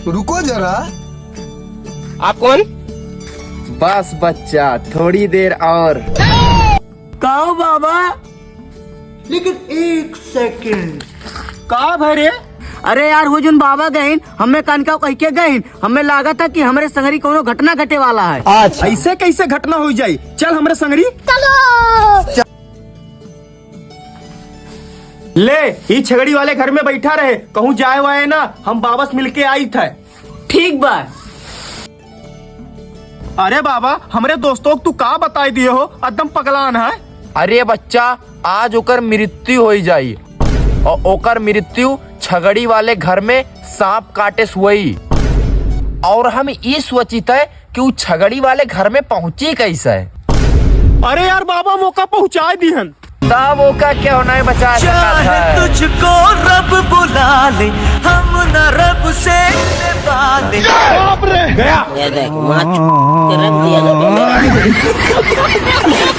रुको जरा। आप कौन? बस बच्चा, थोड़ी देर और। कहो बाबा। लेकिन एक सेकंड, का भरे? अरे यार वो जोन बाबा गईन हमें कनका कह के गईन, हमें लगा था कि हमारे संगरी कोनो घटना घटे वाला है। अच्छा ऐसे कैसे घटना हो जाये? चल हमारे संगरी ले। ही छगड़ी वाले घर में बैठा रहे, कहूँ जाए वाए ना, हम बाबा से मिलके आई थे। ठीक बा। अरे बाबा, हमारे दोस्तों को तू का बताई दिए हो, एकदम पगलान है। अरे बच्चा, आज ओकर मृत्यु हो जाई और ओकर मृत्यु छगड़ी वाले घर में सांप काटे हुई। और हम ये सोचित है कि वो छगड़ी वाले घर में पहुंची कैसे। अरे यार बाबा, मौका पहुंचा दिहन। तब मौका क्यों नहीं बचा सकता है? तुझको रब बुला ले, हम न रब से बाले। गया। ये देख, माँ रख दिया